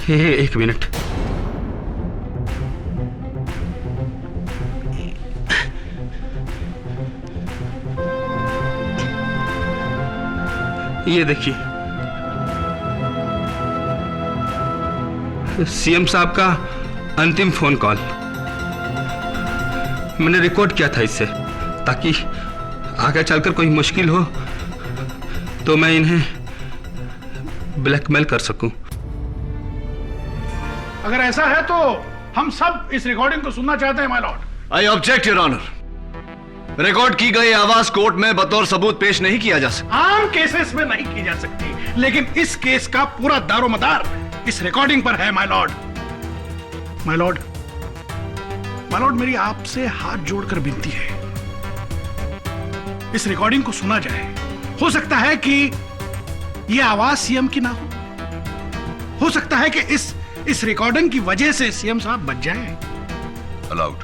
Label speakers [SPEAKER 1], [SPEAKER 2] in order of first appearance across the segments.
[SPEAKER 1] एक मिनट। ये देखिए, सीएम साहब का अंतिम फोन कॉल मैंने रिकॉर्ड किया था इससे, ताकि आगे चलकर कोई मुश्किल हो तो मैं इन्हें ब्लैकमेल कर सकूं।
[SPEAKER 2] अगर ऐसा है तो हम सब इस रिकॉर्डिंग को सुनना चाहते हैं my lord.
[SPEAKER 3] I object your honour. Record की गई आवाज कोर्ट में बतौर सबूत पेश नहीं किया जा सकता।
[SPEAKER 2] आम केसेस में नहीं की जा सकती, लेकिन इस केस का पूरा दारोमदार इस रिकॉर्डिंग पर है my Lord. My Lord, my Lord, मेरी आपसे हाथ जोड़कर विनती है, इस रिकॉर्डिंग को सुना जाए। हो सकता है कि यह आवाज सीएम की ना हो सकता है कि इस रिकॉर्डिंग की वजह से सीएम साहब बच जाए।
[SPEAKER 4] अलाउड,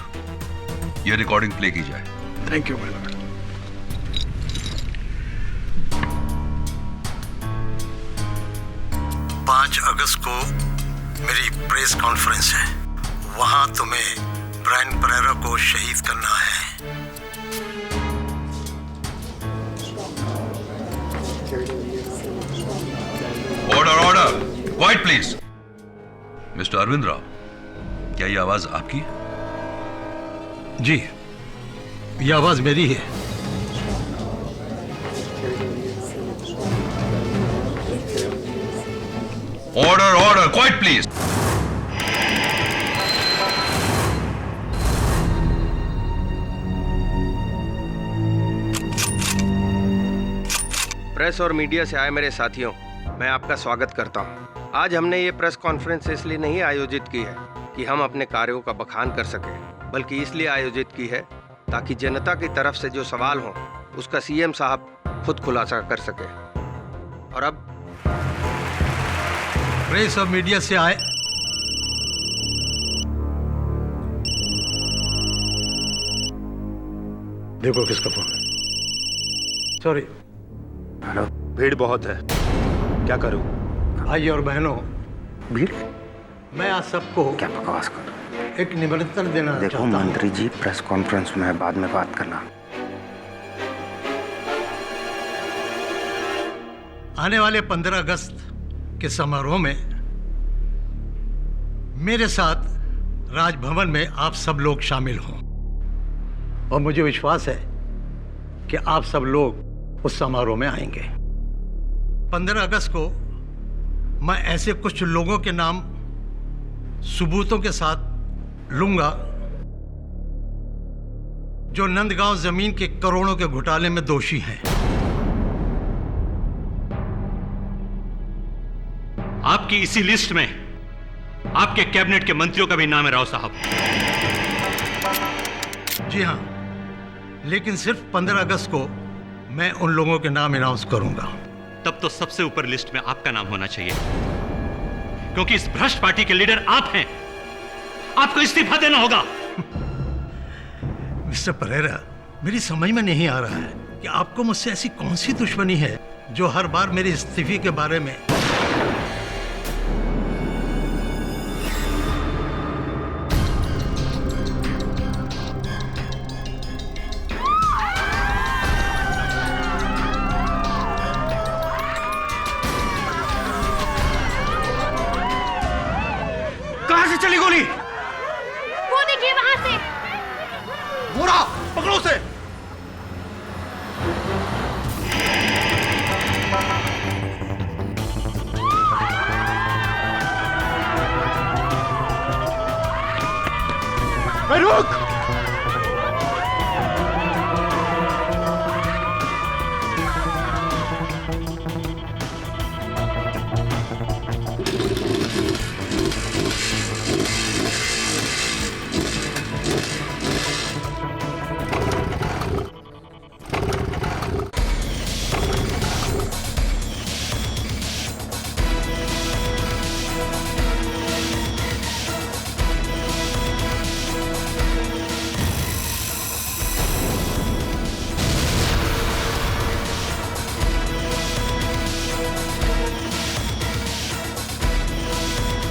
[SPEAKER 4] यह रिकॉर्डिंग प्ले की जाए।
[SPEAKER 2] Thank you my Lord.
[SPEAKER 5] 5 अगस्त को मेरी प्रेस कॉन्फ्रेंस है, वहां तुम्हें ब्रायन परेरा को शहीद करना है।
[SPEAKER 4] Order, order, quiet please. Mister Arvind Rao, क्या यह आवाज आपकी है?
[SPEAKER 6] जी, यह आवाज मेरी है।
[SPEAKER 4] Order, order, quiet please.
[SPEAKER 7] Press और मीडिया से आए मेरे साथियों, मैं आपका स्वागत करता हूं। आज हमने ये प्रेस कॉन्फ्रेंस इसलिए नहीं आयोजित की है कि हम अपने कार्यों का बखान कर सकें, बल्कि इसलिए आयोजित की है ताकि जनता की तरफ से जो सवाल हो उसका सीएम साहब खुद खुलासा कर सके। और अब
[SPEAKER 6] प्रेस और मीडिया से आए देखो किसका फोन है। सॉरी।
[SPEAKER 8] हेलो। भीड़ बहुत है, क्या करूं?
[SPEAKER 6] भाई और बहनों,
[SPEAKER 8] भीड़?
[SPEAKER 6] मैं आज सबको
[SPEAKER 8] क्या बकवास कर?
[SPEAKER 6] एक निमंत्रण देना
[SPEAKER 8] देखो
[SPEAKER 6] चाहता हूं।
[SPEAKER 8] मंत्री जी, प्रेस कॉन्फ्रेंस में बाद में बात करना।
[SPEAKER 6] आने वाले 15 अगस्त के समारोह में मेरे साथ राजभवन में आप सब लोग शामिल हों, और मुझे विश्वास है कि आप सब लोग उस समारोह में आएंगे। 15 अगस्त को मैं ऐसे कुछ लोगों के नाम सबूतों के साथ लूंगा जो नंदगांव जमीन के करोड़ों के घोटाले में दोषी हैं।
[SPEAKER 9] आपकी इसी लिस्ट में आपके कैबिनेट के मंत्रियों का भी नाम है राव साहब।
[SPEAKER 6] जी हां, लेकिन सिर्फ 15 अगस्त को मैं उन लोगों के नाम अनाउंस करूंगा।
[SPEAKER 9] तब तो सबसे ऊपर लिस्ट में आपका नाम होना चाहिए, क्योंकि इस भ्रष्ट पार्टी के लीडर आप हैं। आपको इस्तीफा देना होगा।
[SPEAKER 6] मिस्टर परेरा, मेरी समझ में नहीं आ रहा है कि आपको मुझसे ऐसी कौन सी दुश्मनी है जो हर बार मेरे इस्तीफे के बारे में
[SPEAKER 2] चली गोली?
[SPEAKER 10] वो देखिए वहां से।
[SPEAKER 2] बुरा पकड़ो उसे। रुक।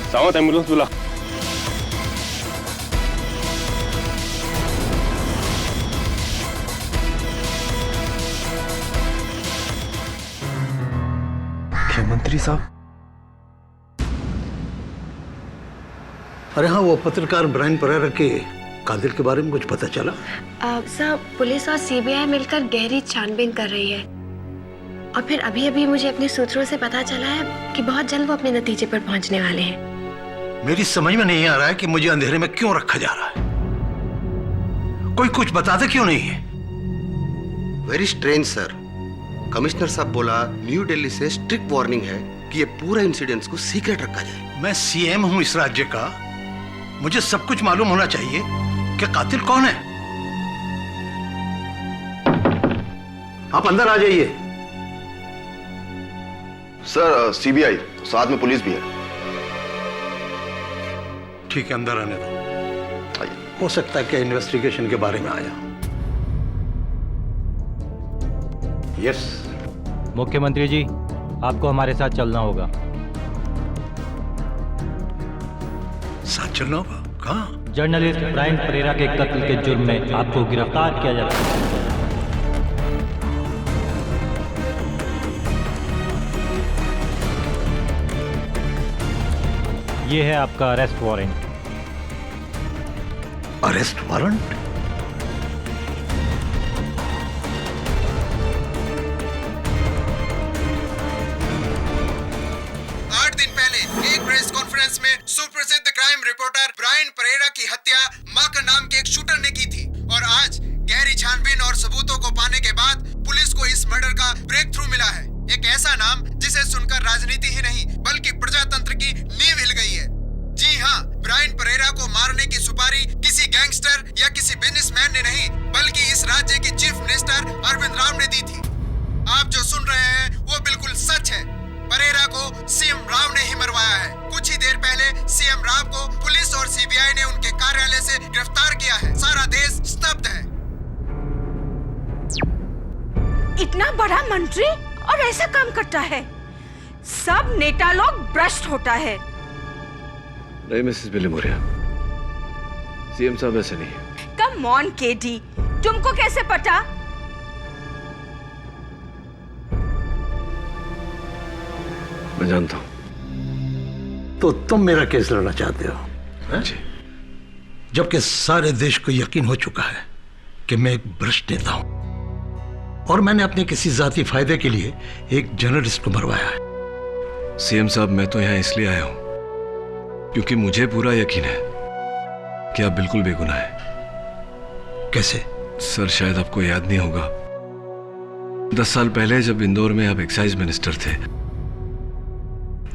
[SPEAKER 8] सावंत एम्बुलेंस बुला।
[SPEAKER 3] मुख्यमंत्री साहब।
[SPEAKER 6] अरे हाँ, वो पत्रकार ब्रायन परेरा के कातिल के बारे में कुछ पता चला?
[SPEAKER 10] सर, पुलिस और सीबीआई मिलकर गहरी छानबीन कर रही है और फिर अभी अभी मुझे अपने सूत्रों से पता चला है कि बहुत जल्द वो अपने नतीजे पर पहुंचने वाले हैं।
[SPEAKER 6] मेरी समझ में नहीं आ रहा है कि मुझे अंधेरे में क्यों रखा जा रहा है। कोई कुछ बताते क्यों नहीं है?
[SPEAKER 5] Very strange sir. कमिश्नर साहब बोला न्यू दिल्ली से स्ट्रिक्ट वार्निंग है कि ये पूरा इंसिडेंट्स को सीक्रेट रखा जाए।
[SPEAKER 6] मैं सीएम हूं इस राज्य का, मुझे सब कुछ मालूम होना चाहिए कि कातिल कौन है। आप अंदर आ जाइए।
[SPEAKER 3] सर, सीबीआई साथ में पुलिस भी है।
[SPEAKER 6] ठीक है, अंदर आने दो। हो सकता है कि इन्वेस्टिगेशन के बारे में आया। यस।
[SPEAKER 11] मुख्यमंत्री जी, आपको हमारे साथ चलना होगा।
[SPEAKER 6] साथ चलना होगा? कहाँ?
[SPEAKER 11] जर्नलिस्ट ब्रायन परेरा के कत्ल के जुर्म में आपको गिरफ्तार किया जाता है। ये है आपका अरेस्ट वारंट।
[SPEAKER 6] Arrest warrant?
[SPEAKER 5] 8 दिन पहले एक प्रेस कॉन्फ्रेंस में सुप्रसिद्ध क्राइम रिपोर्टर ब्रायन परेरा की हत्या माकर नाम के एक शूटर ने की थी और आज गहरी छानबीन और सबूतों को पाने के बाद पुलिस को इस मर्डर का ब्रेक थ्रू मिला है। एक ऐसा नाम जिसे सुनकर राजनीति ही नहीं बल्कि प्रजातंत्र की नींव हिल गई है। जी हाँ, ब्रायन परेरा को मारने की सुपारी किसी गैंगस्टर या किसी बिजनेसमैन ने नहीं बल्कि इस राज्य के चीफ मिनिस्टर अरविंद राव ने दी थी। आप जो सुन रहे हैं वो बिल्कुल सच है। परेरा को सीएम राव ने ही मरवाया है। कुछ ही देर पहले सीएम राव को पुलिस और सीबीआई ने उनके कार्यालय से गिरफ्तार किया है। सारा देश स्तब्ध है।
[SPEAKER 12] इतना बड़ा मंत्री और ऐसा काम करता है। सब नेता लोग भ्रष्ट होता है।
[SPEAKER 3] नहीं मिसेस बिली मोरिया, सीएम साहब ऐसे नहीं।
[SPEAKER 12] कम ऑन केडी, तुमको कैसे पता?
[SPEAKER 3] मैं जानता हूं।
[SPEAKER 6] तो तुम मेरा केस लड़ना चाहते हो?
[SPEAKER 3] जी।
[SPEAKER 6] जबकि सारे देश को यकीन हो चुका है कि मैं एक भ्रष्ट नेता हूं और मैंने अपने किसी जाती फायदे के लिए एक जर्नलिस्ट को मरवाया है।
[SPEAKER 3] सीएम साहब, मैं तो यहां इसलिए आया हूं क्योंकि मुझे पूरा यकीन है कि आप बिल्कुल बेगुनाह हैं।
[SPEAKER 6] कैसे?
[SPEAKER 3] सर, शायद आपको याद नहीं होगा, 10 साल पहले जब इंदौर में आप एक्साइज मिनिस्टर थे,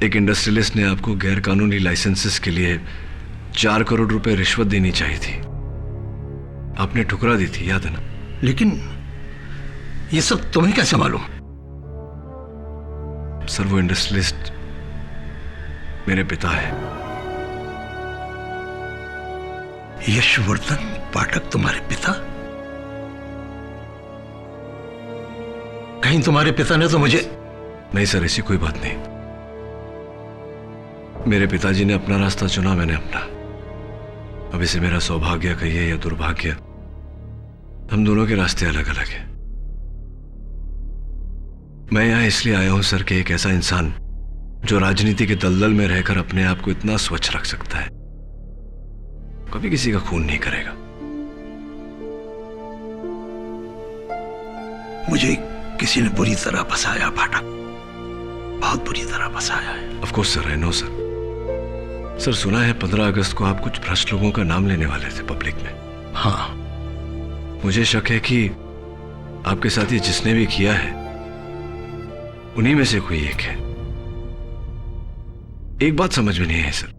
[SPEAKER 3] एक इंडस्ट्रियलिस्ट ने आपको गैर कानूनी लाइसेंसेस के लिए 4 करोड़ रुपए रिश्वत देनी चाहिए थी। आपने ठुकरा दी थी, याद है ना?
[SPEAKER 6] लेकिन ये सब तुम्हें कैसे मालूम?
[SPEAKER 3] सर, वो इंडस्ट्रियलिस्ट मेरे पिता है।
[SPEAKER 6] यशवर्धन पाठक तुम्हारे पिता? कहीं तुम्हारे पिता ने तो मुझे...
[SPEAKER 3] नहीं सर, ऐसी कोई बात नहीं। मेरे पिताजी ने अपना रास्ता चुना, मैंने अपना। अब इसे मेरा सौभाग्य कहिए या दुर्भाग्य, हम दोनों के रास्ते अलग अलग हैं। मैं यहां इसलिए आया हूं सर कि एक ऐसा इंसान जो राजनीति के दलदल में रहकर अपने आप को इतना स्वच्छ रख सकता है, कभी किसी का खून नहीं करेगा।
[SPEAKER 6] मुझे किसी ने बुरी तरह फंसाया पाठक, बहुत बुरी तरह फंसाया है।
[SPEAKER 3] Of course sir, I know sir. Sir, सुना है 15 अगस्त को आप कुछ भ्रष्ट लोगों का नाम लेने वाले थे पब्लिक में।
[SPEAKER 6] हाँ।
[SPEAKER 3] मुझे शक है कि आपके साथ ये जिसने भी किया है उन्हीं में से कोई एक है। एक बात समझ में नहीं है सर,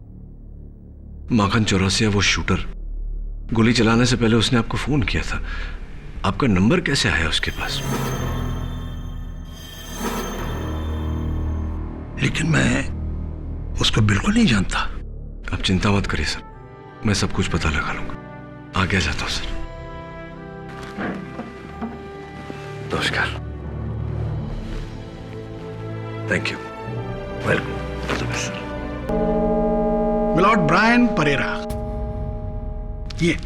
[SPEAKER 3] माखन चौरसिया वो शूटर, गोली चलाने से पहले उसने आपको फोन किया था, आपका नंबर कैसे आया उसके पास?
[SPEAKER 6] लेकिन मैं उसको बिल्कुल नहीं जानता।
[SPEAKER 3] आप चिंता मत करिए सर, मैं सब कुछ पता लगा लूंगा। आगे जाता हूं सर। नमस्कार। Thank you. Welcome. All the best sir.
[SPEAKER 2] Milord Brian Pereira, ये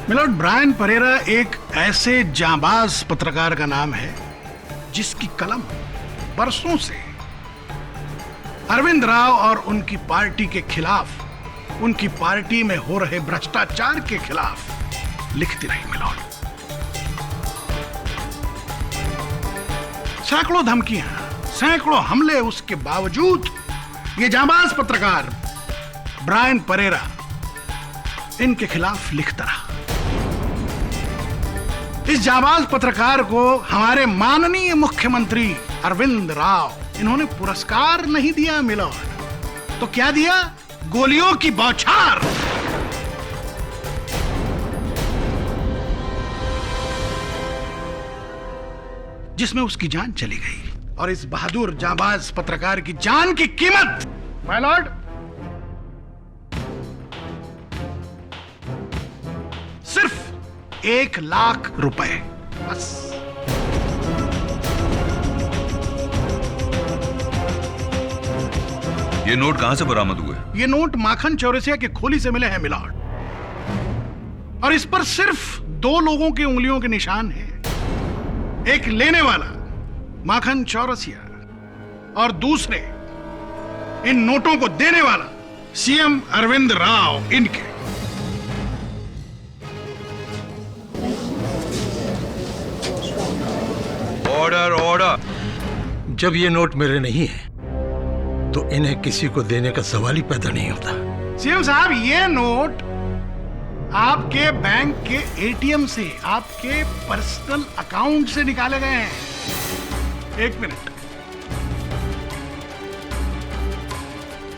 [SPEAKER 2] मिलॉर्ड ब्रायन परेरा एक ऐसे जांबाज पत्रकार का नाम है जिसकी कलम बरसों से अरविंद राव और उनकी पार्टी के खिलाफ, उनकी पार्टी में हो रहे भ्रष्टाचार के खिलाफ लिखती रही। मिलॉर्ड, सैकड़ों धमकियां, सैकड़ों हमले, उसके बावजूद ये जांबाज पत्रकार ब्रायन परेरा इनके खिलाफ लिखता रहा। इस जांबाज पत्रकार को हमारे माननीय मुख्यमंत्री अरविंद राव, इन्होंने पुरस्कार नहीं दिया मिलॉर्ड, तो क्या दिया? गोलियों की बौछार। जिसमें उसकी जान चली गई। और इस बहादुर जांबाज पत्रकार की जान की कीमत माय लॉर्ड सिर्फ 1 लाख रुपए, बस।
[SPEAKER 4] ये नोट कहां से बरामद हुए?
[SPEAKER 2] ये नोट माखन चौरसिया के खोली से मिले हैं मिलॉर्ड, और इस पर सिर्फ 2 लोगों की उंगलियों के निशान हैं। एक लेने वाला माखन चौरसिया और दूसरे इन नोटों को देने वाला सीएम अरविंद राव, इनके।
[SPEAKER 4] Order, order.
[SPEAKER 6] जब ये नोट मेरे नहीं है तो इन्हें किसी को देने का सवाल ही पैदा नहीं होता।
[SPEAKER 2] सीएम साहब, ये नोट आपके बैंक के एटीएम से, आपके पर्सनल अकाउंट से निकाले गए हैं। 1 मिनट,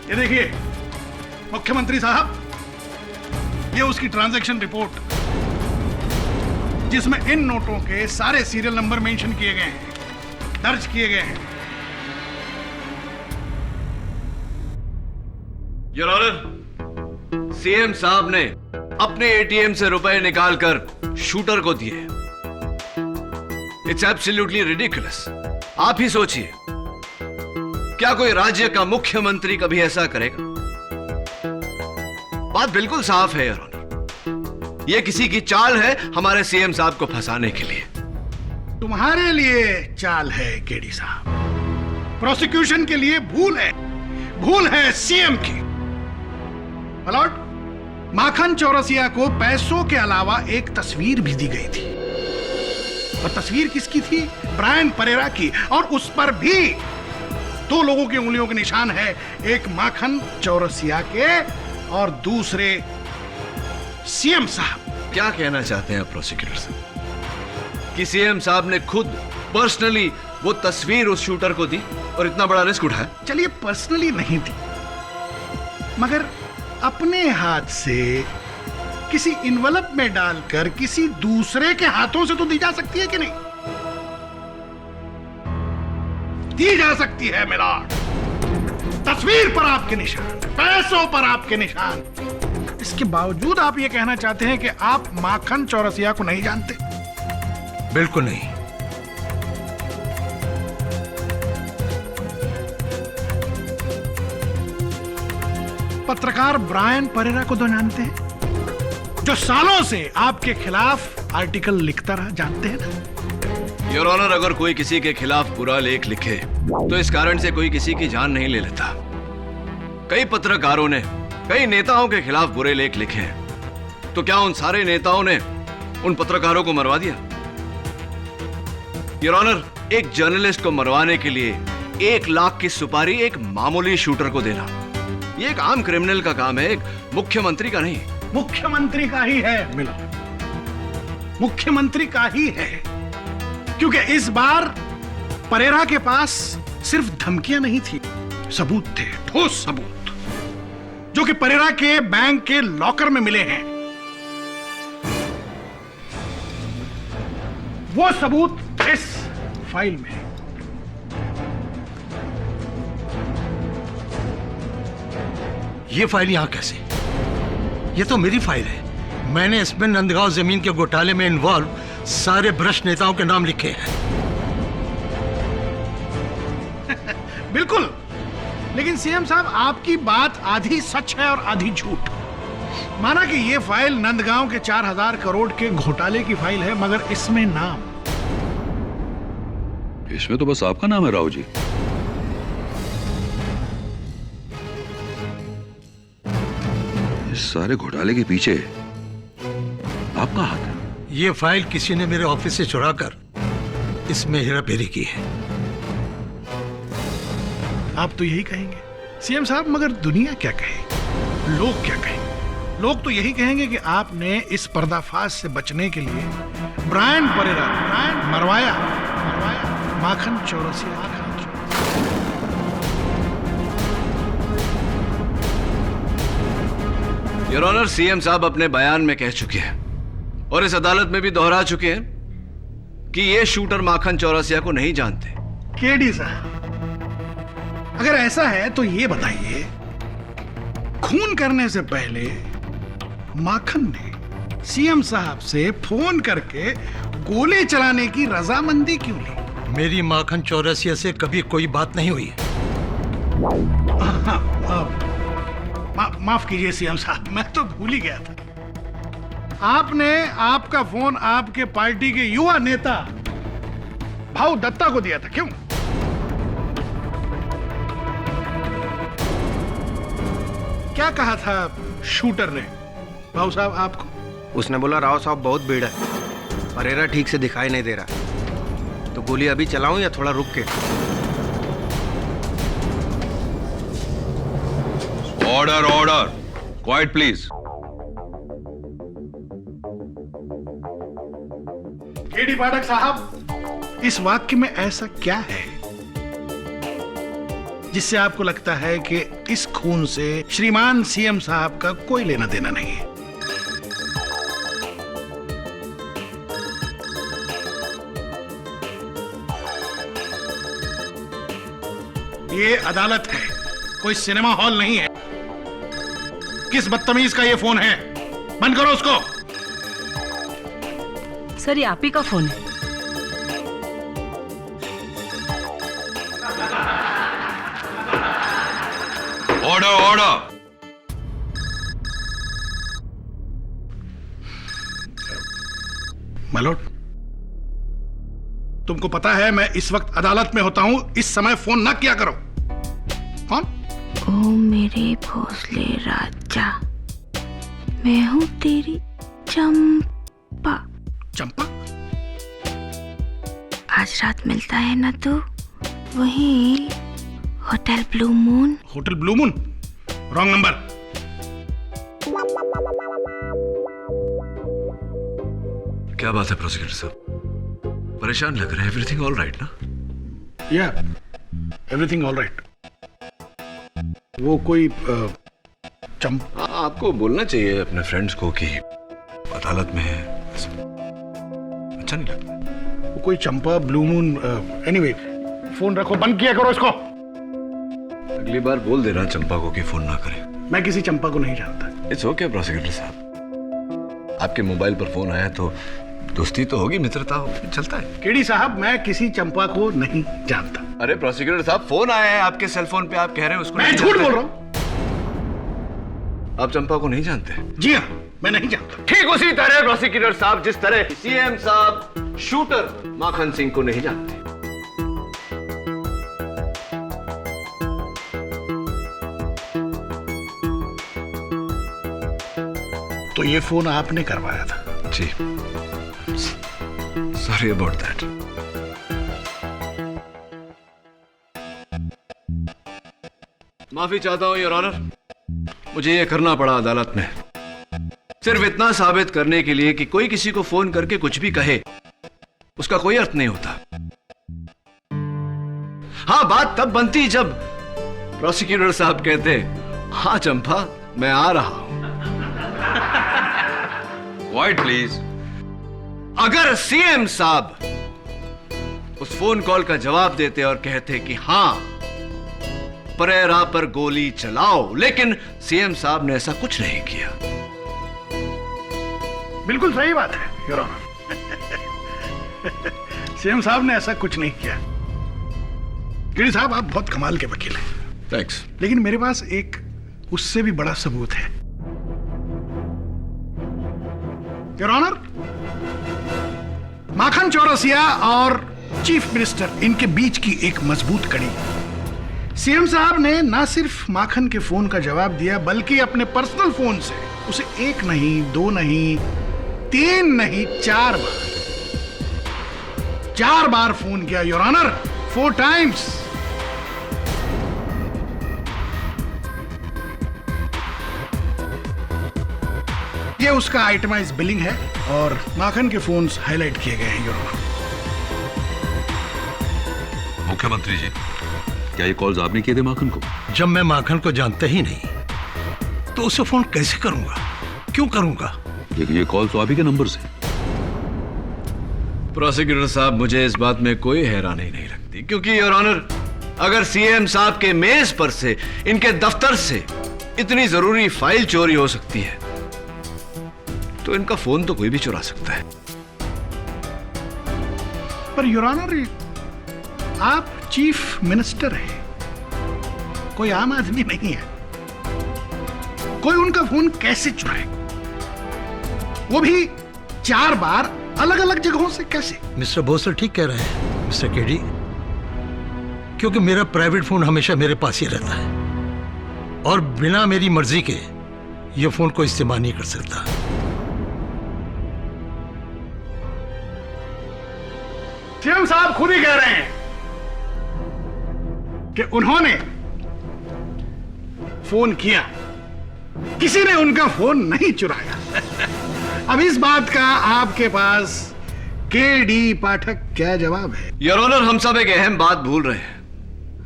[SPEAKER 2] ये देखिए मुख्यमंत्री साहब, ये उसकी ट्रांजैक्शन रिपोर्ट जिसमें इन नोटों के सारे सीरियल नंबर मेंशन किए गए हैं, दर्ज किए गए हैं।
[SPEAKER 3] योर ऑनर, सीएम साहब ने अपने एटीएम से रुपए निकालकर शूटर को दिए। It's absolutely ridiculous. आप ही सोचिए, क्या कोई राज्य का मुख्यमंत्री कभी ऐसा करेगा? बात बिल्कुल साफ है योर ऑनर, यह किसी की चाल है हमारे सीएम साहब को फंसाने के लिए।
[SPEAKER 2] तुम्हारे लिए चाल है केडी साहब, प्रोसिक्यूशन के लिए भूल है, भूल है सीएम की। मिलॉर्ड, माखन चौरसिया को पैसों के अलावा एक तस्वीर भी दी गई थी, और तस्वीर किसकी थी? ब्रायन परेरा की, और उस पर भी 2 लोगों की उंगलियों के निशान है, एक माखन चौरसिया के और दूसरे सीएम साहब।
[SPEAKER 3] क्या कहना चाहते हैं प्रोसिक्यूटर साहब कि सीएम साहब ने खुद पर्सनली वो तस्वीर उस शूटर को दी और इतना बड़ा रिस्क उठाया?
[SPEAKER 2] चलिए, पर्सनली नहीं दी, मगर अपने हाथ से किसी इन्वेलप में डालकर किसी दूसरे के हाथों से तो दी जा सकती है कि नहीं? दी जा सकती है मिलॉर्ड। तस्वीर पर आपके निशान, पैसों पर आपके निशान। इसके बावजूद आप ये कहना चाहते हैं कि आप माखन चौरसिया को नहीं जानते?
[SPEAKER 6] बिल्कुल नहीं।
[SPEAKER 2] पत्रकार ब्रायन परेरा को तो जानते हैं, जो सालों से आपके खिलाफ आर्टिकल लिखता रहा, जानते हैं ना?
[SPEAKER 3] योर ऑनर, अगर कोई किसी के खिलाफ बुरा लेख लिखे तो इस कारण से कोई किसी की जान नहीं ले लेता। कई पत्रकारों ने कई नेताओं के खिलाफ बुरे लेख लिखे हैं, तो क्या उन सारे नेताओं ने उन पत्रकारों को मरवा दिया? योर ऑनर, एक जर्नलिस्ट को मरवाने के लिए 1 लाख की सुपारी एक मामूली शूटर को देना, ये एक आम क्रिमिनल का काम है, एक मुख्यमंत्री का नहीं।
[SPEAKER 2] मुख्यमंत्री का ही है मिलॉर्ड, मुख्यमंत्री का ही है, क्योंकि इस बार परेरा के पास सिर्फ धमकियां नहीं थी, सबूत थे, ठोस सबूत, जो कि परेरा के बैंक के लॉकर में मिले हैं। वो सबूत इस फाइल में है।
[SPEAKER 6] ये फाइल यहां कैसे? ये तो मेरी फाइल है। मैंने इसमें नंदगांव जमीन के घोटाले में इन्वॉल्व सारे भ्रष्ट नेताओं के नाम लिखे हैं।
[SPEAKER 2] बिल्कुल, लेकिन सीएम साहब आपकी बात आधी सच है और आधी झूठ। माना कि ये फाइल नंदगांव के 4000 करोड़ के घोटाले की फाइल है, मगर इसमें नाम,
[SPEAKER 4] इसमें तो बस आपका नाम है राव जी। इस सारे घोटाले के पीछे आपका हाथ है।
[SPEAKER 6] ये फाइल किसी ने मेरे ऑफिस से चुराकर इसमें हेराफेरी की है।
[SPEAKER 2] आप तो यही कहेंगे सीएम साहब, मगर दुनिया क्या कहे, लोग क्या कहेंगे? लोग तो यही कहेंगे कि आपने इस पर्दाफाश से बचने के लिए ब्रायन परेरा मरवाया Makhan Chaurasia.
[SPEAKER 3] Your honour, CM साहब अपने बयान में कह चुके हैं और इस अदालत में भी दोहरा चुके हैं कि ये शूटर माखन चौरसिया को नहीं जानते।
[SPEAKER 2] केडी साहब, अगर ऐसा है तो ये बताइए, खून करने से पहले माखन ने सीएम साहब से फोन करके गोली चलाने की रजामंदी क्यों ली?
[SPEAKER 6] मेरी माखन चौरसिया से कभी कोई बात नहीं हुई।
[SPEAKER 2] माफ कीजिए सीएम साहब, मैं तो भूल ही गया था। आपने आपका फोन आपके पार्टी के युवा नेता भाऊ दत्ता को दिया था, क्यों? क्या कहा था शूटर ने भाऊ साहब आपको?
[SPEAKER 7] उसने बोला राव साहब बहुत भीड़ है, परेरा ठीक से दिखाई नहीं दे रहा, तो गोली अभी चलाऊं या थोड़ा रुक के?
[SPEAKER 4] Order order, quiet please.
[SPEAKER 2] KD Pathak साहब, इस वाक्य में ऐसा क्या है जिससे आपको लगता है कि इस खून से श्रीमान सीएम साहब का कोई लेना देना नहीं है? ये अदालत है, कोई सिनेमा हॉल नहीं है। किस बदतमीज का ये फोन है? बंद करो उसको।
[SPEAKER 12] सर, ये आप ही का फोन है।
[SPEAKER 4] Order order.
[SPEAKER 2] मालूम, तुमको पता है मैं इस वक्त अदालत में होता हूं, इस समय फोन ना किया करो। कौन?
[SPEAKER 10] ओ मेरे भोसले राजा, मैं हूं तेरी चंपा।
[SPEAKER 2] चंपा?
[SPEAKER 10] आज रात मिलता है ना तू वहीं hotel blue moon.
[SPEAKER 2] Hotel blue moon? Wrong number.
[SPEAKER 3] क्या बात है प्रोसिक्यूटर साहब, परेशान लग रहे हैं? एवरीथिंग ऑल राइट ना?
[SPEAKER 2] या एवरीथिंग ऑल राइट। वो कोई चंपा?
[SPEAKER 3] आपको बोलना चाहिए अपने फ्रेंड्स को कि अदालत में है, अच्छा नहीं लगता।
[SPEAKER 2] वो कोई चंपा ब्लू मून। एनीवे, फोन रखो, बंद किया करो इसको।
[SPEAKER 3] अगली बार बोल देना चंपा को कि फोन ना करे।
[SPEAKER 2] मैं किसी चंपा को नहीं जानता।
[SPEAKER 3] इट्स ओके प्रोसिक्यूटर साहब, आपके मोबाइल पर फोन आया तो दोस्ती तो होगी, मित्रता होगी, चलता है।
[SPEAKER 2] केडी साहब, मैं किसी चंपा को नहीं जानता।
[SPEAKER 3] अरे प्रोसिक्यूटर साहब, फोन आया है आपके सेल फोन पे, आप कह रहे हैं उसको
[SPEAKER 2] मैं झूठ बोल रहा हूं।
[SPEAKER 3] आप चंपा को नहीं जानते?
[SPEAKER 2] जी हाँ, मैं नहीं जानता।
[SPEAKER 3] ठीक उसी तरह प्रोसिक्यूटर साहब, जिस तरह सीएम साहब शूटर माखन सिंह को नहीं जानते।
[SPEAKER 2] तो ये फोन आपने करवाया था?
[SPEAKER 3] जी, सॉरी अबाउट दैट। माफी चाहता हूं योर ऑनर, मुझे यह करना पड़ा अदालत में, सिर्फ इतना साबित करने के लिए कि कोई किसी को फोन करके कुछ भी कहे उसका कोई अर्थ नहीं होता। हां, बात तब बनती जब प्रोसिक्यूटर साहब कहते, हाँ चंपा मैं आ रहा हूं।
[SPEAKER 4] Quite please.
[SPEAKER 3] अगर सीएम साहब उस फोन कॉल का जवाब देते और कहते कि हां परेरा पर गोली चलाओ, लेकिन सीएम साहब ने ऐसा कुछ नहीं किया।
[SPEAKER 2] बिल्कुल सही बात है योर ऑनर। सीएम साहब ने ऐसा कुछ नहीं किया। गिरी साहब, आप बहुत कमाल के वकील हैं।
[SPEAKER 3] थैंक्स।
[SPEAKER 2] लेकिन मेरे पास एक उससे भी बड़ा सबूत है। योर ऑनर, माखन चौरसिया और चीफ मिनिस्टर, इनके बीच की एक मजबूत कड़ी। सीएम साहब ने ना सिर्फ माखन के फोन का जवाब दिया, बल्कि अपने पर्सनल फोन से उसे 1 नहीं, 2 नहीं, 3 नहीं, 4 बार फोन किया योर ऑनर, 4 टाइम्स। ये उसका आइटमाइज बिलिंग है और माखन के फोन्स हाईलाइट किए गए हैं योर ऑनर।
[SPEAKER 4] मुख्यमंत्री जी, क्या ये कॉल्स आपने किए थे माखन को?
[SPEAKER 6] जब मैं माखन को जानता ही नहीं तो उसे फोन कैसे करूंगा, क्यों करूंगा?
[SPEAKER 4] ये कॉल तो आप ही के नंबर से।
[SPEAKER 3] प्रोसिक्यूटर साहब, मुझे इस बात में कोई हैरानी नहीं लगती, क्योंकि योर ऑनर, अगर सीएम साहब के मेज पर से, इनके दफ्तर से इतनी जरूरी फाइल चोरी हो सकती है तो इनका फोन तो कोई भी चुरा सकता है।
[SPEAKER 2] पर योर ऑनर, आप चीफ मिनिस्टर हैं, कोई आम आदमी नहीं है। कोई उनका फोन कैसे चुराए, वो भी 4 बार अलग अलग जगहों से? कैसे?
[SPEAKER 6] मिस्टर भोसले ठीक कह रहे हैं मिस्टर केडी, क्योंकि मेरा प्राइवेट फोन हमेशा मेरे पास ही रहता है और बिना मेरी मर्जी के यह फोन को इस्तेमाल नहीं कर सकता।
[SPEAKER 2] सीएम साहब खुद ही कह रहे हैं कि उन्होंने फोन किया, किसी ने उनका फोन नहीं चुराया। अब इस बात का आपके पास केडी पाठक क्या जवाब है?
[SPEAKER 3] योर ऑनर, हम सब एक अहम बात भूल रहे हैं।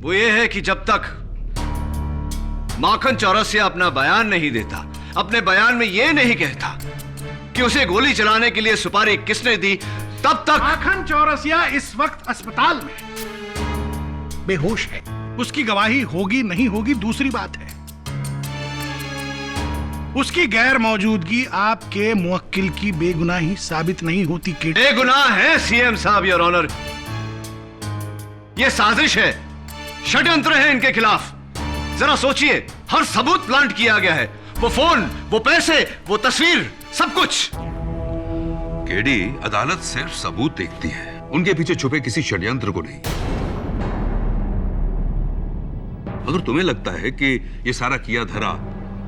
[SPEAKER 3] वो ये है कि जब तक माखन चौरसिया अपना बयान नहीं देता, अपने बयान में ये नहीं कहता कि उसे गोली चलाने के लिए सुपारी किसने दी, तब तक
[SPEAKER 2] माखन चौरसिया इस वक्त अस्पताल में बेहोश है। उसकी गवाही होगी नहीं होगी दूसरी बात है। उसकी गैर मौजूदगी आपके मुवक्किल की बेगुनाही साबित नहीं होती।
[SPEAKER 3] बेगुनाह है सीएम साहब योर ऑनर। यह साजिश है, षड्यंत्र है इनके खिलाफ। जरा सोचिए, हर सबूत प्लांट किया गया है। वो फोन, वो पैसे, वो तस्वीर, सब कुछ।
[SPEAKER 4] केडी, अदालत सिर्फ सबूत देखती है, उनके पीछे छुपे किसी षड्यंत्र को नहीं। अगर तुम्हें लगता है कि यह सारा किया धरा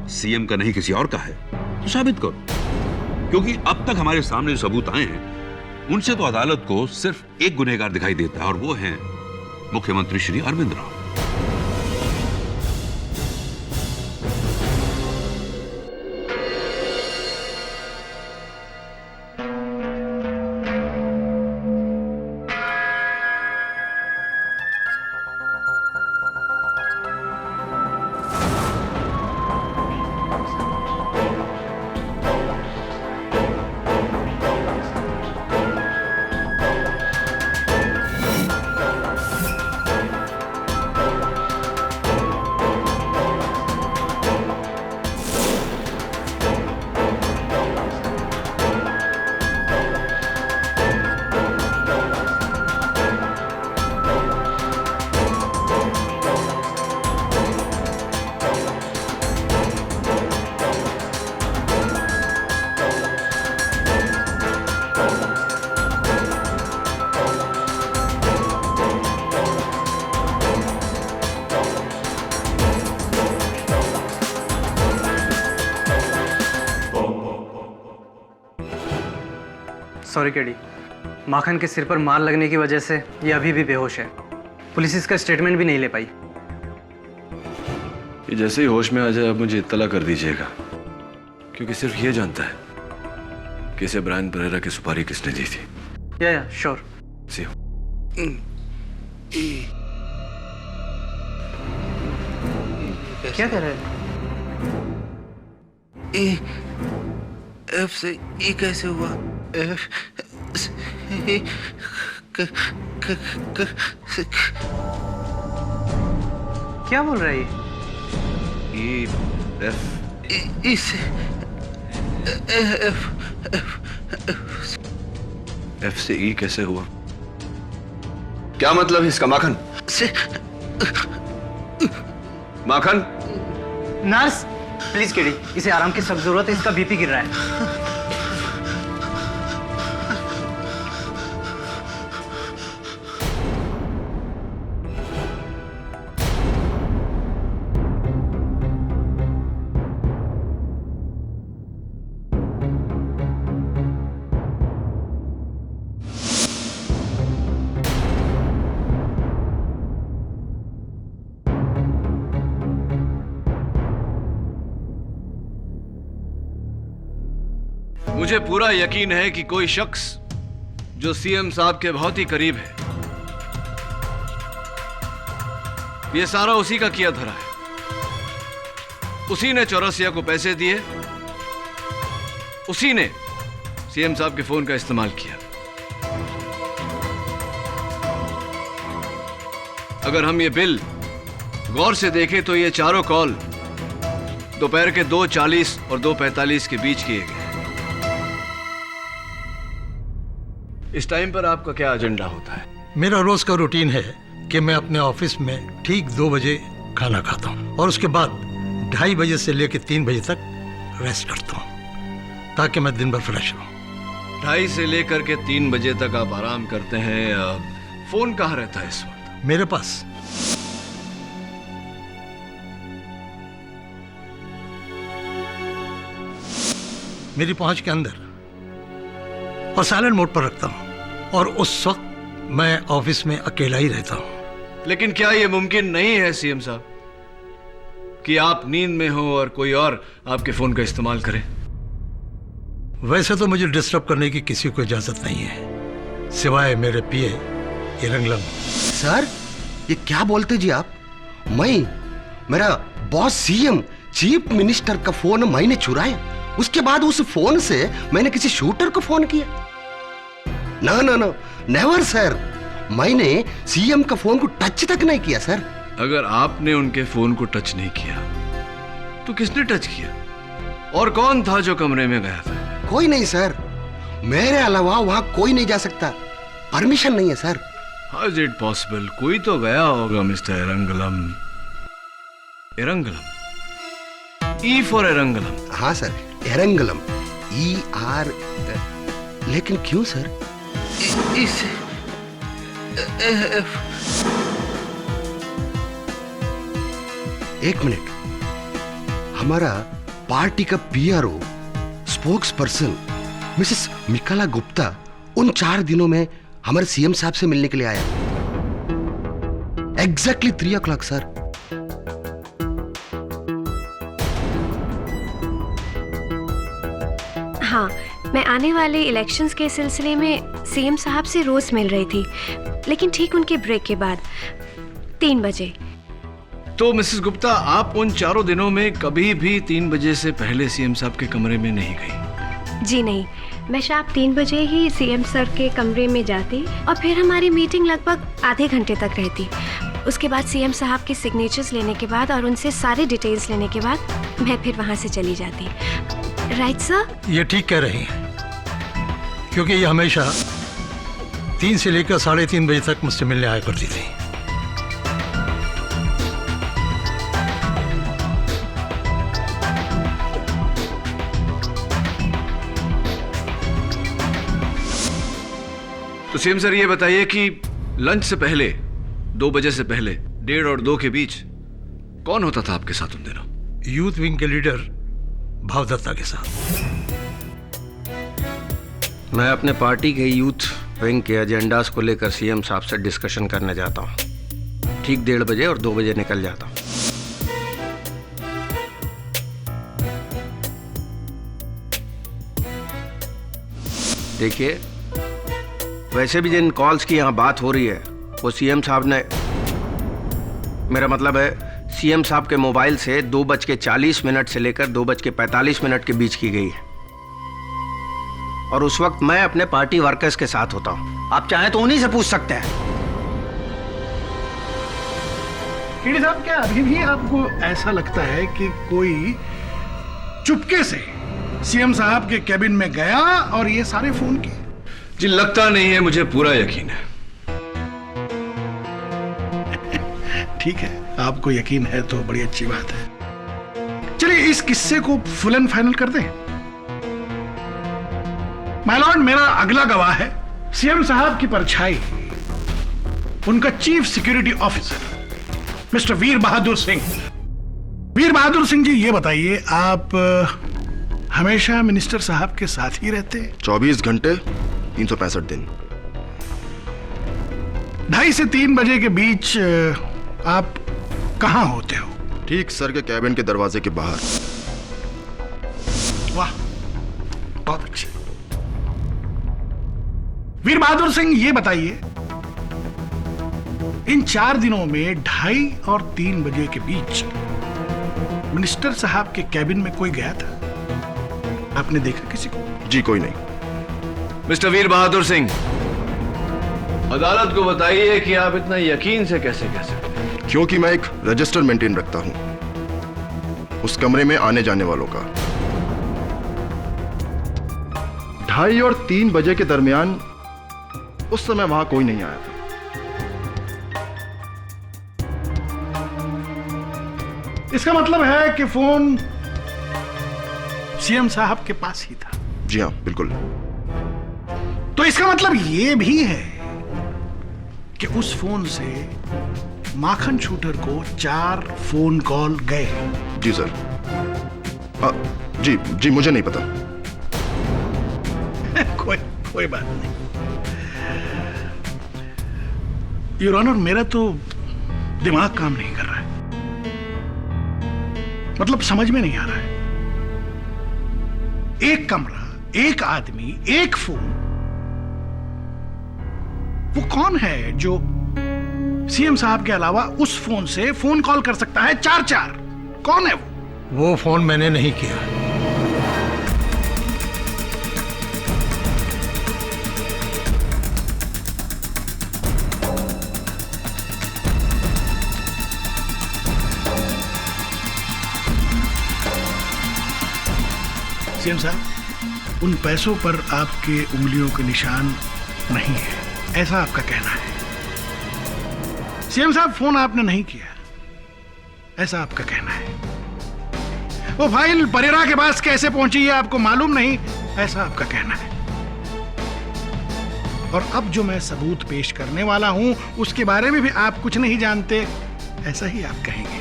[SPEAKER 4] सीएम का नहीं किसी और का है तो साबित करो, क्योंकि अब तक हमारे सामने जो सबूत आए हैं उनसे तो अदालत को सिर्फ एक गुनहगार दिखाई देता है और वो हैं मुख्यमंत्री श्री अरविंद राव।
[SPEAKER 13] सॉरी केडी, माखन के सिर पर मार लगने की वजह से ये अभी भी बेहोश है। पुलिस इसका स्टेटमेंट भी नहीं ले पाई।
[SPEAKER 3] ये जैसे ही होश में आ जाए आप मुझे इत्तला कर दीजिएगा, क्योंकि सिर्फ ये जानता है कि इसे ब्रायन परेरा की सुपारी किसने दी थी।
[SPEAKER 13] या श्योर।
[SPEAKER 3] C you.
[SPEAKER 13] क्या कह रहे हैं?
[SPEAKER 14] एफ से ई कैसे हुआ? एफ से
[SPEAKER 13] क्या बोल रहा है
[SPEAKER 3] ई एफ
[SPEAKER 14] ई से एफ
[SPEAKER 3] F से E कैसे हुआ? क्या मतलब है इसका माखन? माखन?
[SPEAKER 13] नर्स प्लीज केडी, इसे आराम की सख्त जरूरत है, इसका बीपी गिर रहा है।
[SPEAKER 3] मुझे पूरा यकीन है कि कोई शख्स जो सीएम साहब के बहुत ही करीब है, ये सारा उसी का किया धरा है। उसी ने चौरसिया को पैसे दिए, उसी ने सीएम साहब के फोन का इस्तेमाल किया। अगर हम ये बिल गौर से देखें तो ये चारों कॉल दोपहर के 2:40 और 2:45 के बीच किए गए। इस टाइम पर आपका क्या एजेंडा होता है?
[SPEAKER 6] मेरा रोज का रूटीन है कि मैं अपने ऑफिस में ठीक 2 बजे खाना खाता हूँ और उसके बाद 2:30 बजे से लेकर 3 बजे तक रेस्ट करता हूँ ताकि मैं दिन भर फ्रेश रहूँ।
[SPEAKER 3] 2:30 से लेकर के 3 बजे तक आप आराम करते हैं। फोन कहाँ रहता है इस वक्त?
[SPEAKER 6] मेरे पास। मेरी पहुंच के अंदर और साइलेंट मोड पर रखता हूं और उस वक्त मैं ऑफिस में अकेला ही रहता हूं।
[SPEAKER 3] लेकिन क्या यह मुमकिन नहीं है सीएम साहब कि आप नींद में हो और कोई और आपके फोन का इस्तेमाल करे?
[SPEAKER 6] वैसे तो मुझे डिस्टर्ब करने की किसी को इजाजत नहीं है सिवाय मेरे पीए इरंगलम।
[SPEAKER 15] सर ये क्या बोलते जी आप? मेरा बॉस सीएम चीफ मिनिस्टर का फोन मैंने चुराया, उसके बाद उस फोन से मैंने किसी शूटर को फोन किया? ना ना ना, नेवर सर। मैंने सीएम का फोन को टच तक नहीं किया सर।
[SPEAKER 3] अगर आपने उनके फोन को टच नहीं किया तो किसने टच किया? और कौन था जो कमरे में गया था?
[SPEAKER 15] कोई नहीं सर, मेरे अलावा वहां कोई नहीं जा सकता, परमिशन नहीं है sir.
[SPEAKER 3] How is it possible? कोई तो गया होगा मिस्टर एरंगलम। एरंगलम, E for एरंगलम।
[SPEAKER 15] हाँ सर, एरंगलम, ER। लेकिन क्यों सर?
[SPEAKER 14] इस
[SPEAKER 15] एक मिनट, हमारा पार्टी का PRO spokesperson Mrs Mikaela Gupta उन 4 दिनों में हमारे सीएम साहब से मिलने के लिए आया। Exactly 3 o'clock sir.
[SPEAKER 10] हाँ, मैं आने वाले इलेक्शंस के सिलसिले में सीएम साहब से रोज मिल रही थी, लेकिन ठीक उनके ब्रेक के बाद 3 बजे।
[SPEAKER 3] तो मिसेस गुप्ता, आप उन 4 दिनों में कभी भी 3 बजे से पहले सीएम साहब के कमरे में नहीं गई?
[SPEAKER 10] जी नहीं, मैं शाम 3 बजे ही सीएम सर के कमरे में जाती और फिर हमारी मीटिंग लगभग आधे घंटे तक रहती। उसके बाद सीएम साहब के सिग्नेचर्स लेने के बाद और उनसे सारे डिटेल्स लेने के बाद मैं फिर वहाँ से चली जाती। Right sir?
[SPEAKER 6] ये ठीक कह रही हैं, क्योंकि ये हमेशा 3 से लेकर 3:30 बजे तक मुझसे मिलने आया करती थी।
[SPEAKER 3] तो सीएम सर ये बताइए कि लंच से पहले 2 बजे से पहले 1:30 और 2 के बीच कौन होता था आपके साथ उन दिनों?
[SPEAKER 6] यूथ विंग के लीडर भावदत्ता के साथ।
[SPEAKER 7] मैं अपने पार्टी के यूथ विंग के एजेंडास को लेकर सीएम साहब से डिस्कशन करने जाता हूँ। ठीक 1:30 बजे और 2 बजे निकल जाता हूँ। देखिए, वैसे भी जिन कॉल्स की यहाँ बात हो रही है वो सीएम साहब ने, मेरा मतलब है सीएम साहब के मोबाइल से 2:40 से लेकर 2:45 के बीच की गई है। और उस वक्त मैं अपने पार्टी वर्कर्स के साथ होता हूँ। आप चाहें तो उन्हीं से पूछ सकते हैं।
[SPEAKER 2] केडी साहब, क्या अभी भी आपको ऐसा लगता है कि कोई चुपके से सीएम साहब के कैबिन में गया और ये सारे फोन किए?
[SPEAKER 3] जी लगता नहीं है, मुझे पूरा यकीन है।
[SPEAKER 2] ठीक है, आपको यकीन है तो बड़ी अच्छी बात है। चलिए इस किस्से को फुल एंड फाइनल कर दें। माय लॉर्ड, मेरा अगला गवाह है सीएम साहब की परछाई, उनका चीफ सिक्योरिटी ऑफिसर मिस्टर वीर बहादुर सिंह। वीर बहादुर सिंह जी, ये बताइए, आप हमेशा मिनिस्टर साहब के साथ ही रहते हैं?
[SPEAKER 16] 24 घंटे 365 दिन।
[SPEAKER 2] 2:30 से 3 बजे के बीच आप कहां होते हो?
[SPEAKER 16] ठीक सर के कैबिन के दरवाजे के बाहर।
[SPEAKER 2] वाह, बहुत अच्छे। वीर बहादुर सिंह, ये बताइए, इन 4 दिनों में 2:30 और 3 बजे के बीच मिनिस्टर साहब के कैबिन में कोई गया था? आपने देखा किसी को?
[SPEAKER 16] जी कोई नहीं।
[SPEAKER 3] मिस्टर वीर बहादुर सिंह, अदालत को बताइए कि आप इतना यकीन से कैसे कह सकते हैं?
[SPEAKER 16] क्योंकि मैं एक रजिस्टर मेंटेन रखता हूं उस कमरे में आने जाने वालों का। 2:30 और 3 बजे के दरमियान उस समय वहां कोई नहीं आया था।
[SPEAKER 2] इसका मतलब है कि फोन सीएम साहब के पास ही था?
[SPEAKER 16] जी हाँ, बिल्कुल।
[SPEAKER 2] तो इसका मतलब यह भी है कि उस फोन से माखन शूटर को 4 फोन कॉल गए?
[SPEAKER 16] जी सर। जी मुझे नहीं पता।
[SPEAKER 2] कोई बात नहीं। योर ऑनर, मेरा तो दिमाग काम नहीं कर रहा है, मतलब समझ में नहीं आ रहा है। एक कमरा, एक आदमी, एक फोन, वो कौन है जो सीएम साहब के अलावा उस फोन से फोन कॉल कर सकता है 4-4? कौन है
[SPEAKER 6] वो फोन मैंने नहीं किया।
[SPEAKER 2] सीएम साहब, उन पैसों पर आपके उंगलियों के निशान नहीं है, ऐसा आपका कहना है? सीएम साहब, फोन आपने नहीं किया, ऐसा आपका कहना है? वो फाइल परेरा के पास कैसे पहुंची है आपको मालूम नहीं, ऐसा आपका कहना है? और अब जो मैं सबूत पेश करने वाला हूं उसके बारे में भी आप कुछ नहीं जानते, ऐसा ही आप कहेंगे,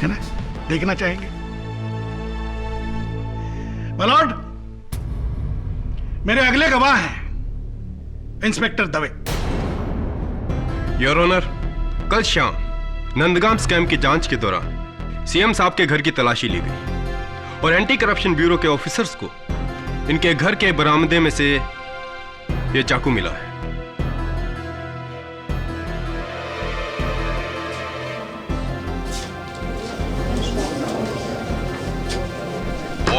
[SPEAKER 2] है ना? देखना चाहेंगे? मलॉर्ड, मेरे अगले गवाह हैं इंस्पेक्टर दवे।
[SPEAKER 17] योर ऑनर, कल शाम नंदगाम स्कैम की जांच के दौरान सीएम साहब के घर की तलाशी ली गई और एंटी करप्शन ब्यूरो के ऑफिसर्स को इनके घर के बरामदे में से यह चाकू मिला है।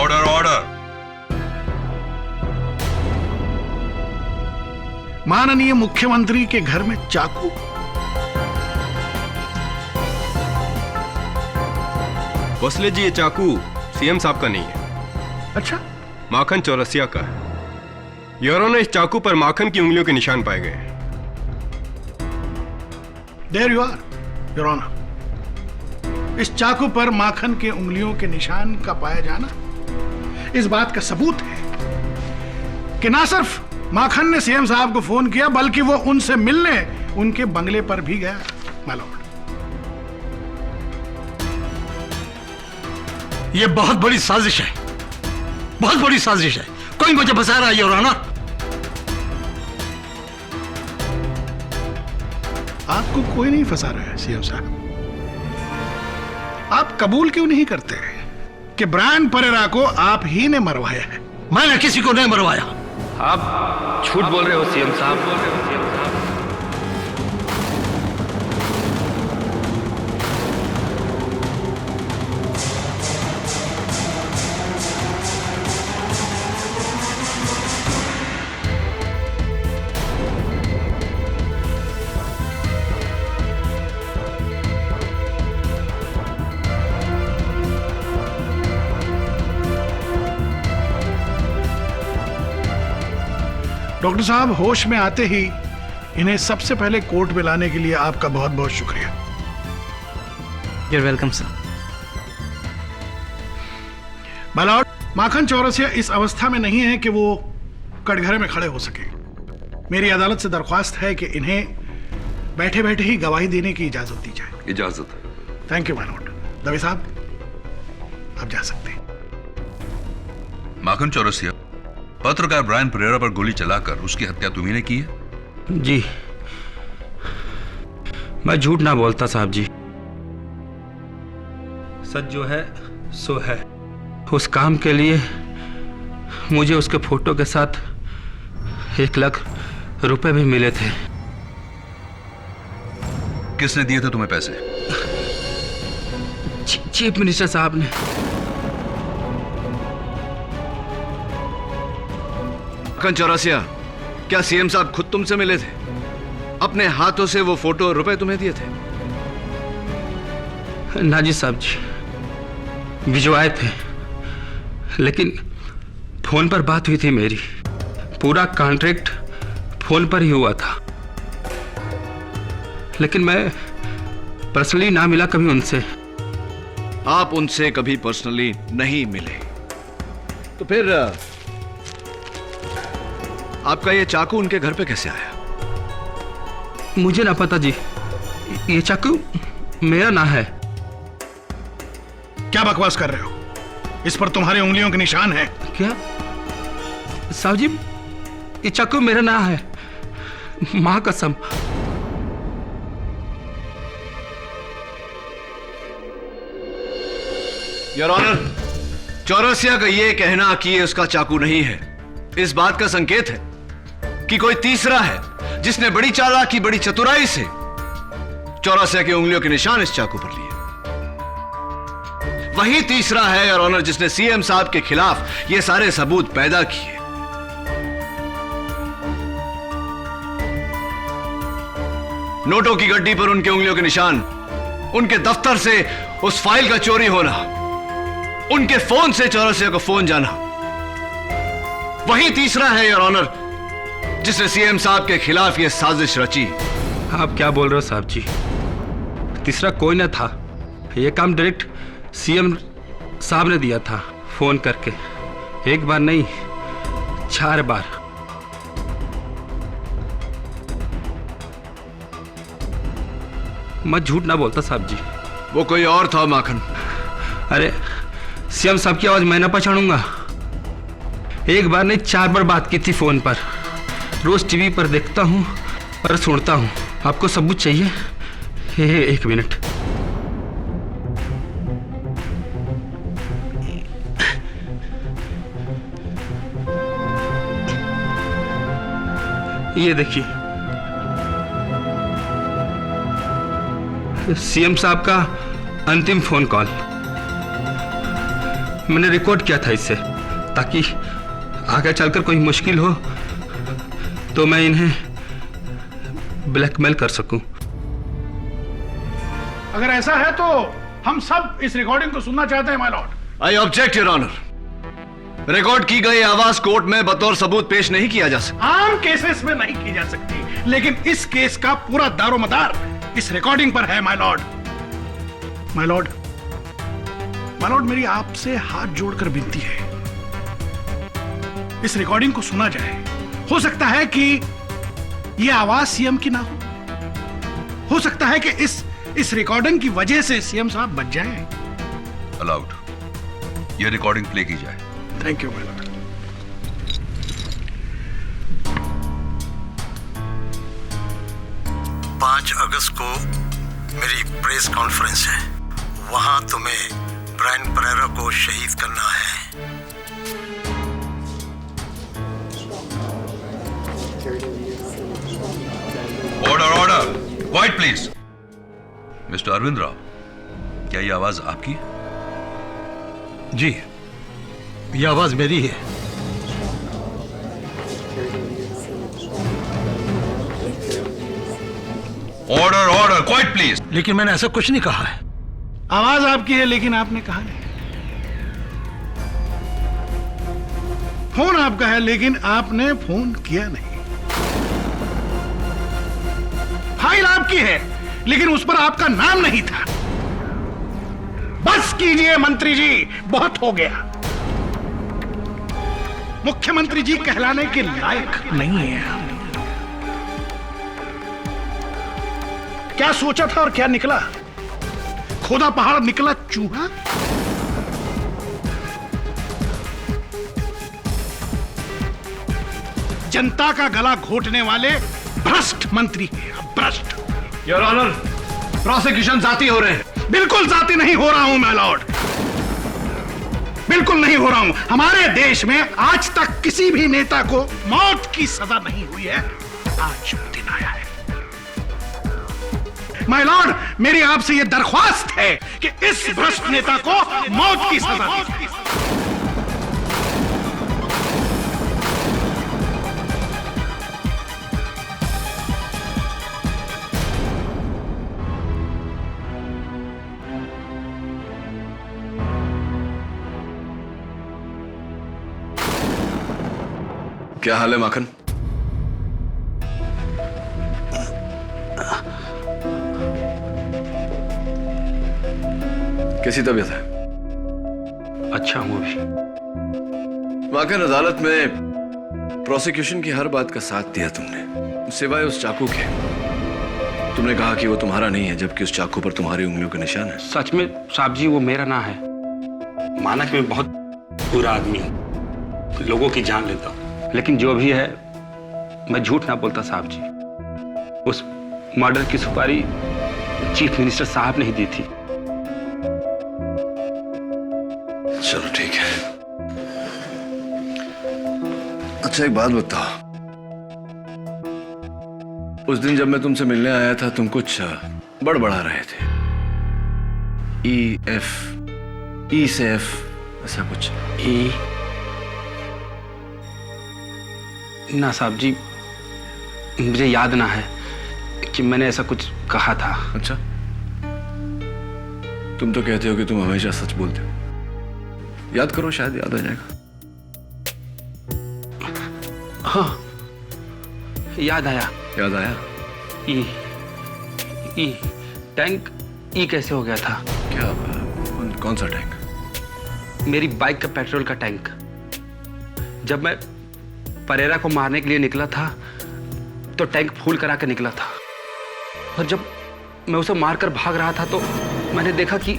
[SPEAKER 4] Order order.
[SPEAKER 2] माननीय मुख्यमंत्री के घर में चाकू?
[SPEAKER 17] भोसले जी, ये चाकू सीएम साहब का नहीं है।
[SPEAKER 2] अच्छा?
[SPEAKER 17] माखन चौरसिया का है। योर ऑनर, इस चाकू पर माखन की उंगलियों के निशान पाए गए।
[SPEAKER 2] There you are, your honour. इस चाकू पर माखन के उंगलियों के निशान का पाया जाना इस बात का सबूत है कि ना सिर्फ माखन ने सीएम साहब को फोन किया, बल्कि वो उनसे मिलने उनके बंगले पर भी गया। माय लॉर्ड,
[SPEAKER 6] ये बहुत बड़ी साजिश है, बहुत बड़ी साजिश है। कोई मुझे फंसा रहा है योर ऑनर।
[SPEAKER 2] आपको कोई नहीं फंसा रहा है सीएम साहब। आप कबूल क्यों नहीं करते कि ब्रायन परेरा को आप ही ने मरवाया है?
[SPEAKER 6] मैंने किसी को नहीं मरवाया।
[SPEAKER 8] आप झूठ बोल रहे हो सीएम साहब।
[SPEAKER 2] डॉक्टर साहब, होश में आते ही इन्हें सबसे पहले कोर्ट में लाने के लिए आपका बहुत बहुत शुक्रिया।
[SPEAKER 13] You're welcome, sir.
[SPEAKER 2] My lord, Makhan Chaurasia इस अवस्था में नहीं है कि वो कटघरे में खड़े हो सके। मेरी अदालत से दरख्वास्त है कि इन्हें बैठे बैठे ही गवाही देने की इजाजत दी जाए।
[SPEAKER 4] इजाजत है।
[SPEAKER 2] Thank you my Lord. Dave साहब, आप जा सकते हैं।
[SPEAKER 4] माखन चौरसिया, पत्रकार ब्रायन परेरा पर गोली चलाकर उसकी हत्या तुम्ही ने की है?
[SPEAKER 1] जी, मैं झूठ ना बोलता साहब जी। सच जो है सो है। उस काम के लिए मुझे उसके फोटो के साथ 1 लाख रुपए भी मिले थे।
[SPEAKER 4] किसने दिए थे तुम्हें पैसे?
[SPEAKER 1] चीफ मिनिस्टर साहब ने।
[SPEAKER 3] माखन चौरसिया, क्या सीएम साहब खुद तुमसे मिले थे? अपने हाथों से वो फोटो और रुपए तुम्हें दिए थे?
[SPEAKER 1] ना जी साहब जी, भिजवाए थे, लेकिन फोन पर बात हुई थी मेरी। पूरा कॉन्ट्रैक्ट फोन पर ही हुआ था, लेकिन मैं पर्सनली ना मिला कभी उनसे।
[SPEAKER 3] आप उनसे कभी पर्सनली नहीं मिले, तो फिर आपका ये चाकू उनके घर पे कैसे आया?
[SPEAKER 1] मुझे ना पता जी, ये चाकू मेरा ना है।
[SPEAKER 2] क्या बकवास कर रहे हो? इस पर तुम्हारी उंगलियों के निशान हैं।
[SPEAKER 1] क्या साहब जी, ये चाकू मेरा ना है, मां कसम।
[SPEAKER 3] योर ऑनर, चौरसिया का ये कहना कि ये उसका चाकू नहीं है, इस बात का संकेत है कि कोई तीसरा है जिसने बड़ी चालाकी, बड़ी चतुराई से चौरसिया की उंगलियों के निशान इस चाकू पर लिए। वही तीसरा है योर ऑनर जिसने सीएम साहब के खिलाफ ये सारे सबूत पैदा किए। नोटों की गड्डी पर उनके उंगलियों के निशान, उनके दफ्तर से उस फाइल का चोरी होना, उनके फोन से चौरसिया को फोन जाना, वही तीसरा है योर ऑनर जिसने सीएम साहब के खिलाफ यह साजिश रची।
[SPEAKER 1] आप क्या बोल रहे हो साहब जी? तीसरा कोई ना था। यह काम डायरेक्ट सीएम साहब ने दिया था फोन करके। 1 बार नहीं, 4 बार। मैं झूठ ना बोलता साहब जी।
[SPEAKER 3] वो कोई और था माखन।
[SPEAKER 1] अरे सीएम साहब की आवाज मैं ना पहचानूंगा? 1 बार नहीं, 4 बार बात की थी फोन पर। रोज टीवी पर देखता हूं और सुनता हूं। आपको सबूत चाहिए? 1 मिनट। ये देखिए, सीएम साहब का अंतिम फोन कॉल मैंने रिकॉर्ड किया था इससे, ताकि आगे चलकर कोई मुश्किल हो तो मैं इन्हें ब्लैकमेल कर सकूं।
[SPEAKER 2] अगर ऐसा है तो हम सब इस रिकॉर्डिंग को सुनना चाहते हैं my lord.
[SPEAKER 3] I object your honour. Record की गई आवाज कोर्ट में बतौर सबूत पेश नहीं किया जा सकता।
[SPEAKER 2] आम केसेस में नहीं की जा सकती, लेकिन इस केस का पूरा दारोमदार इस रिकॉर्डिंग पर है my Lord. My Lord, my Lord, मेरी आपसे हाथ जोड़कर विनती है, इस रिकॉर्डिंग को सुना जाए। हो सकता है कि यह आवाज सीएम की ना हो सकता है कि इस रिकॉर्डिंग की वजह से सीएम साहब बच जाएं।
[SPEAKER 4] अलाउड, यह रिकॉर्डिंग प्ले की जाए।
[SPEAKER 2] Thank you my Lord.
[SPEAKER 6] 5 अगस्त को मेरी प्रेस कॉन्फ्रेंस है, वहां तुम्हें ब्रायन परेरा को शहीद करना है।
[SPEAKER 4] Order, order, quiet please. Mister Arvind Rao, क्या ये आवाज आपकी है?
[SPEAKER 6] जी, ये आवाज मेरी है।
[SPEAKER 4] Order, order, quiet please.
[SPEAKER 6] लेकिन मैंने ऐसा कुछ नहीं कहा है।
[SPEAKER 2] आवाज आपकी है, लेकिन आपने कहा नहीं। फोन आपका है, लेकिन आपने फोन किया नहीं। फाइल आपकी है, लेकिन उस पर आपका नाम नहीं था। बस कीजिए मंत्री जी, बहुत हो गया। मुख्यमंत्री जी कहलाने के लायक नहीं है। क्या सोचा था और क्या निकला? खोदा पहाड़ निकला चूहा। जनता का गला घोटने वाले भ्रष्ट मंत्री हैं, भ्रष्ट।
[SPEAKER 3] योर ऑनर, प्रोसिक्यूशन जाती हो रहे हैं।
[SPEAKER 2] बिल्कुल जाती नहीं हो रहा हूं मैं लॉर्ड, बिल्कुल नहीं हो रहा हूं। हमारे देश में आज तक किसी भी नेता को मौत की सजा नहीं हुई है, आज दिन आया है। माय लॉर्ड, मेरी आपसे यह दरख्वास्त है कि इस भ्रष्ट नेता को मौत की सजा दीजिए।
[SPEAKER 3] क्या हाल है माखन? कैसी तबीयत है?
[SPEAKER 1] अच्छा हूं अभी।
[SPEAKER 3] माखन, अदालत में प्रोसिक्यूशन की हर बात का साथ दिया तुमने, सिवाय उस चाकू के। तुमने कहा कि वो तुम्हारा नहीं है, जबकि उस चाकू पर तुम्हारी उंगलियों के निशान है।
[SPEAKER 1] सच में साहब जी, वो मेरा ना है। माना कि मैं बहुत बुरा आदमी हूं, लोगों की जान लेता हूं, लेकिन जो भी है मैं झूठ ना बोलता साहब जी। उस मर्डर की सुपारी चीफ मिनिस्टर साहब ने ही दी थी।
[SPEAKER 3] चलो ठीक है। अच्छा एक बात बताओ, उस दिन जब मैं तुमसे मिलने आया था तुम कुछ बड़बड़ा रहे थे। ई से एफ ऐसा कुछ।
[SPEAKER 1] ई ना साहब जी, मुझे याद ना है कि मैंने ऐसा कुछ कहा था।
[SPEAKER 3] अच्छा, तुम तो कहते हो कि तुम हमेशा सच बोलते हो। याद करो, शायद याद आ जाएगा।
[SPEAKER 1] हाँ, याद आया।
[SPEAKER 3] याद आया?
[SPEAKER 1] ई टैंक ई कैसे हो गया था?
[SPEAKER 3] क्या? कौन सा टैंक?
[SPEAKER 1] मेरी बाइक का पेट्रोल का टैंक। जब मैं परेरा को मारने के लिए निकला था तो टैंक फुल करा के निकला था, और जब मैं उसे मारकर भाग रहा था तो मैंने देखा कि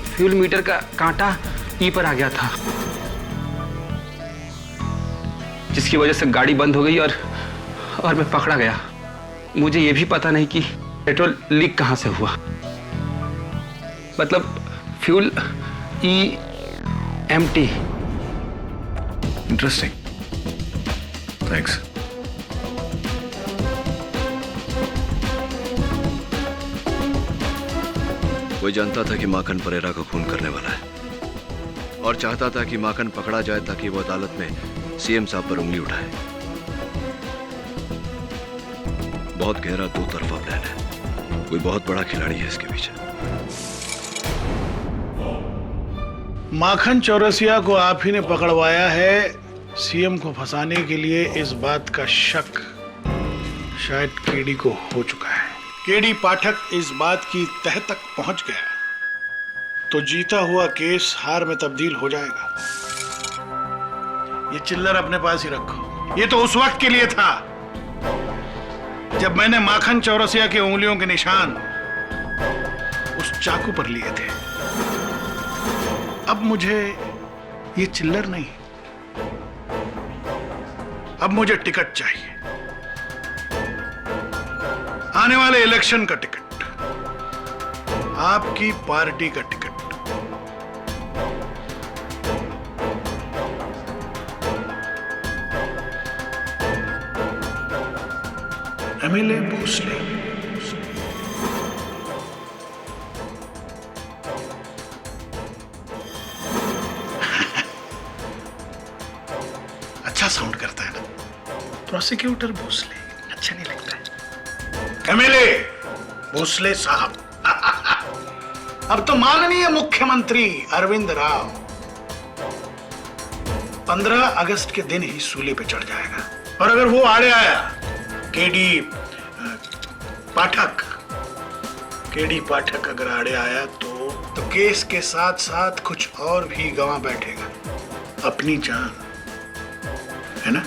[SPEAKER 1] फ्यूल मीटर का कांटा ई पर आ गया था, जिसकी वजह से गाड़ी बंद हो गई और मैं पकड़ा गया। मुझे यह भी पता नहीं कि पेट्रोल लीक कहां से हुआ। मतलब फ्यूल ई एम्प्टी।
[SPEAKER 3] Interesting, thanks. कोई जानता था कि माखन परेरा को खून करने वाला है और चाहता था कि माखन पकड़ा जाए ताकि वो अदालत में सीएम साहब पर उंगली उठाए। बहुत गहरा दो तरफा प्लान है, कोई बहुत बड़ा खिलाड़ी है इसके पीछे।
[SPEAKER 2] माखन चौरसिया को आप ही ने पकड़वाया है। सीएम को फंसाने के लिए इस बात का शक शायद केडी को हो चुका है। केडी पाठक इस बात की तह तक पहुंच गया तो जीता हुआ केस हार में तब्दील हो जाएगा। ये चिल्लर अपने पास ही रखो। ये तो उस वक्त के लिए था जब मैंने माखन चौरसिया की उंगलियों के निशान उस चाकू पर लिए थे। अब मुझे ये चिल्लर नहीं, अब मुझे टिकट चाहिए, आने वाले इलेक्शन का टिकट, आपकी पार्टी का टिकट। एमएलए भोसले। अच्छा साउंड करता है ना, प्रोसिक्यूटर भोसले अच्छा नहीं लगता है। एमएलए भोसले साहब। अब तो माननीय मुख्यमंत्री अरविंद राव 15 अगस्त के दिन ही सूली पे चढ़ जाएगा। और अगर वो आड़े आया, केडी पाठक अगर आड़े आया तो केस के साथ साथ कुछ और भी गंवा बैठेगा, अपनी जान, है ना?